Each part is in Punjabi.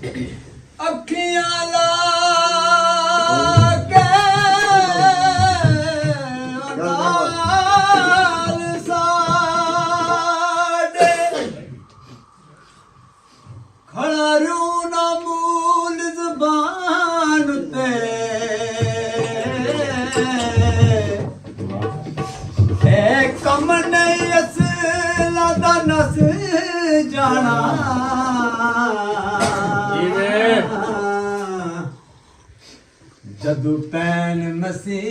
ਅੱਖੀਆਂ ਲਾ ਕੇ ਨਾਲ ਸਾਡੇ ਖੜਾ ਰੂ ਨਾ ਮੂਲ ਜ਼ਬਾਨ ਤੇ ਕਮ ਨਹੀਂ ਅਸਲਾ ਦਾ ਨਸ ਜਾਣਾ ਜਦੋਂ ਪੈਨ ਮੁਸੀਬਤਾਂ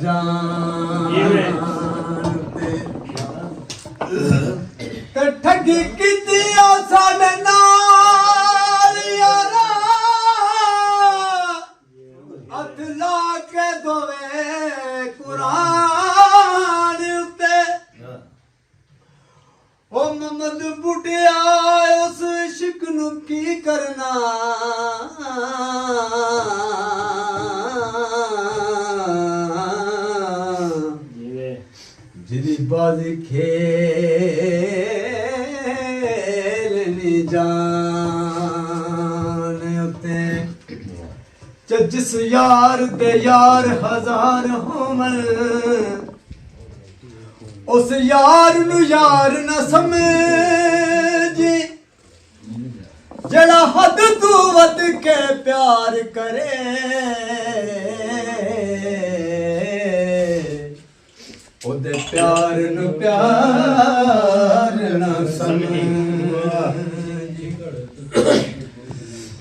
ਜਾਣ ਤੇ ਠੱਗੀ ਕੀਤੀ ਆ ਸਾਡੇ ਨਾਲ ਯਾਰਾ ਹੱਥ ਲਾ ਕੇ ਦੋਵੇ ਕੁਰਾਨ ਉੱਤੇ ਉਹ ਮੁਹੰਮਦ ਬੁੱਢਿਆ ਉਸ ਇਸ਼ਕ ਨੂੰ ਕੀ ਕਰਨਾ ਜਿਹਦੀ ਬਾਜ਼ੀ ਖੇਲਣੀ ਜਾਨ ਉੱਤੇ ਜਿਸ ਯਾਰ ਦੇ ਯਾਰ ਹਜ਼ਾਰ ਹੋਵਣ ਉਸ ਯਾਰ ਨੂੰ ਯਾਰ ਨਾ ਸਮਝੀ ਜਿਹੜਾ ਹੱਦ ਤੋਂ ਵੱਧ ਕੇ ਪਿਆਰ ਕਰੇ ਉਹਦੇ ਪਿਆਰ ਨੂੰ ਪਿਆਰ ਨਾ ਸਮਝੀ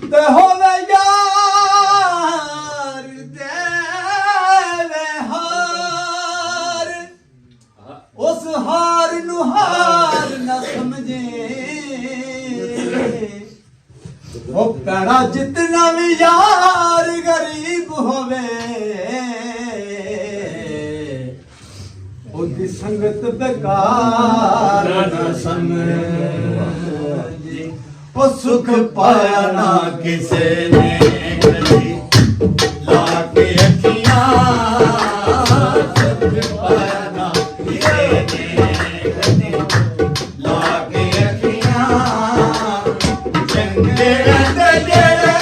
ਤੇ ਹੋਵੇ ਯਾਰ ਦੇਵੇ ਹਾਰ ਉਸ ਹਾਰ ਨੂੰ ਹਾਰ ਨਾ ਸਮਝੇ ਉਹ ਪੈੜਾ ਜਿਤਨਾ ਵੀ ਯਾਰ ਗਰੀਬ ਹੋਵੇ ਉਹਦੀ ਸੰਗਤ ਬੇਕਾਰ ਨਾ ਸਮਝੀ ਉਹ ਸੁਖ ਪਾਇਆ ਨਾ ਕਿਸੇ ਨੇ ਕਦੀ ਲਾ ਕੇ ਅੱਖੀਆਂ ਸੁਖ ਪਾਇਆ ਨਾ ਕਿਸੇ ਨੇ ਕਦੀ ਲਾ ਕੇ ਅੱਖੀਆਂ ਚੰਗੇ ਰਹਿੰਦੇ ਜਿਹੜੇ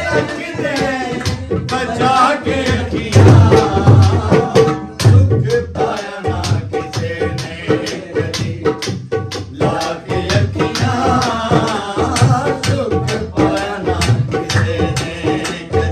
ਰੱਖਦੇ ਬਚਾ ਕੇ ਅੱਖੀਆਂ ਸੁਖ ਪਾਇਆ ਨਾ ਕਿਸੇ ਨੇ ਕਦੀ ਲਾ ਕੇ ਅੱਖੀਆਂ ਸੁਖ ਪਾਇਆ ਨਾ ਕਿਸੇ ਨੇ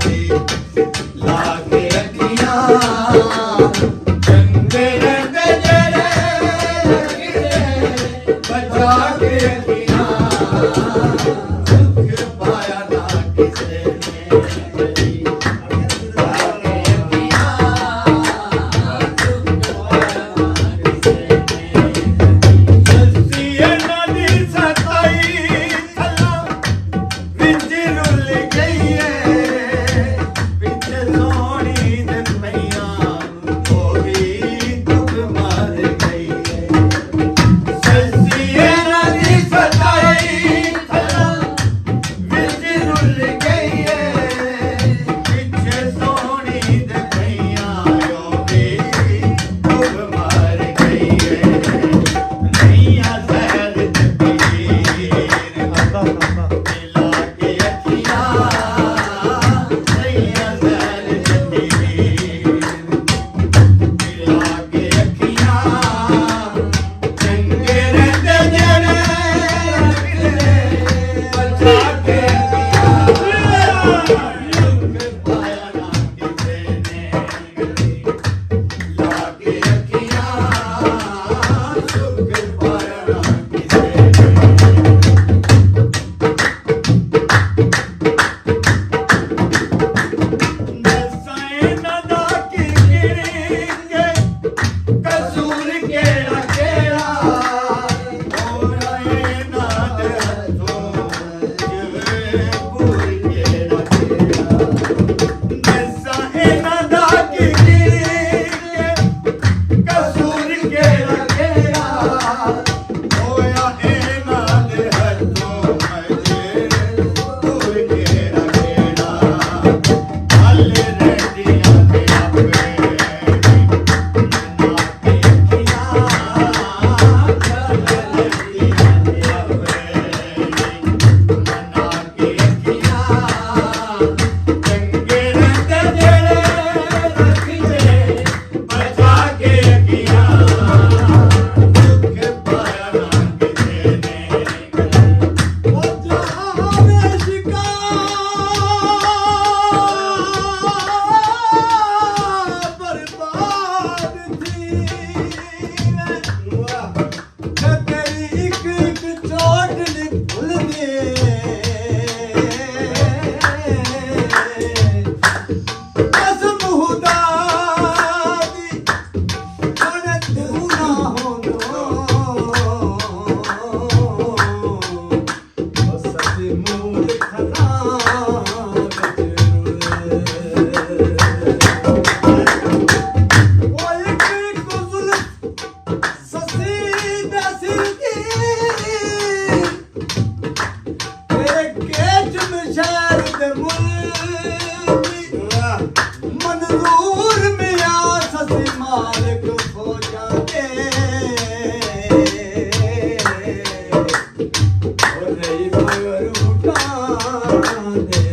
ਨਹੀਂ ਮਗਰ ਉਠਾਂ ਦੇ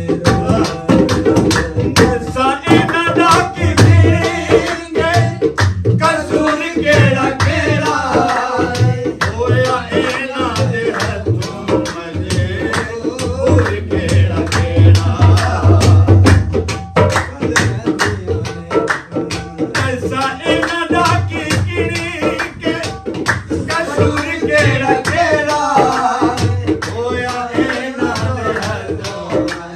ਦੱਸਾਂ ਇਹਨਾਂ ਦਾ ਕੀ ਦੇਣਗੇ ਕਸੂਰ ਕਿਹੜਾ ਕਿਹੜਾ ਹੋਇਆ ਇਹਨਾਂ ਦੇ ਹੱਥੋਂ ਮਜਬੂਰ ਕਿਹੜਾ ਕਿਹੜਾ ਐਸਾ ਇਹਨਾਂ ਦਾ ਕੀ ਕਿਣੀ ਕੇ ਕਸੂਰ ਕਿਹੜਾ ਕਿਹੜਾ ਹੋਇਆ ਇਹਨਾਂ ਦੇ ਹੱਥੋਂ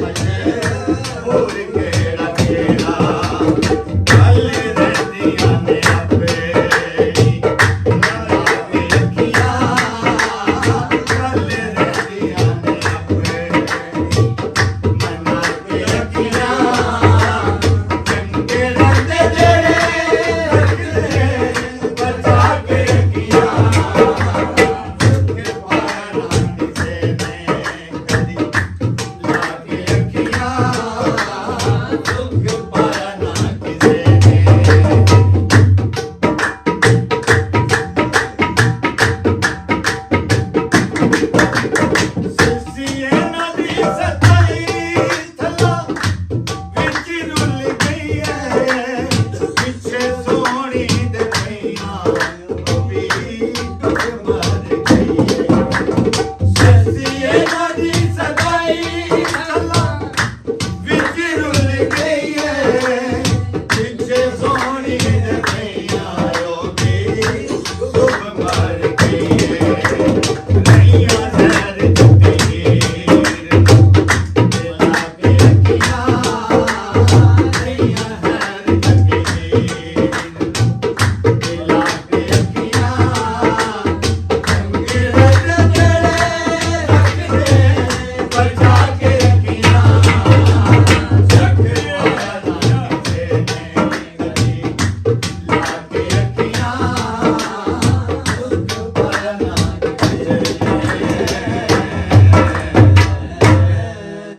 ਮਜਬੂਰ ਕਿਹੜਾ ਕਿਹੜਾ ਗੱਲ ਰਹਿੰਦੀਆਂ ਨੇ ਆਪੇ ਲਾ ਕੇ ਅੱਖੀਆਂ ਗੱਲ ਰਹਿੰਦੀਆਂ ਨੇ ਆਪੇ ਮਨਾ ਕੇ ਅੱਖੀਆਂ ਚੰਗੇ ਰਹਿੰਦੇ ਜਿਹੜੇ ਰੱਖਦੇ ਬਚਾ ਕੇ ਅੱਖੀਆਂ ਕਿ ਪਾਇਆ ਨਾ ਕਿਸੇ ਨੇ ਕਦੀ ਲਾ ਕੇ ਅੱਖੀਆਂ ਦੁੱਖ ਪਾਇਆ ਨਾ ਕਿਸੇ ਨੇ ਸਿੱਸੀਏ ਨਦੀ ਸਤਾਈ ਥਲਾ ਵਿੱਚ ਰੁੱਲ ਗਈ ਐ ਪਿੱਛੇ ਸੋਹਣੀ ਦੇ ਪਈਆਂ ਉਹ ਵੀ ਟੁੱਟ ਮਰ ਗਈ ਐ ਸਿੱਸੀਏ ਨਦੀ ਸਤਾਈ ਥਲਾ ਵਿੱਚ ਰੁੱਲ ਗਈ ਐ ਪਿੱਛੇ ਸੋਹਣੀ ਦੇ ਪਈਆਂ ਉਹ ਵੀ ਟੁੱਟ ਮਰ ਗਈ ਐ ਨਈਆਂ ਜ਼ਹਿਰ ਚੁੱਕੀ ਲਾ ਕੇ ਅੱਖੀਆਂ ਨਈਆਂ ਜ਼ਹਿਰ ਚੁੱਕੀ ਲਾ ਕੇ ਅੱਖੀਆਂ ਚੰਗੇ ਰਹਿੰਦੇ ਜਿਹੜੇ ਰੱਖਦੇ ਬਚਾ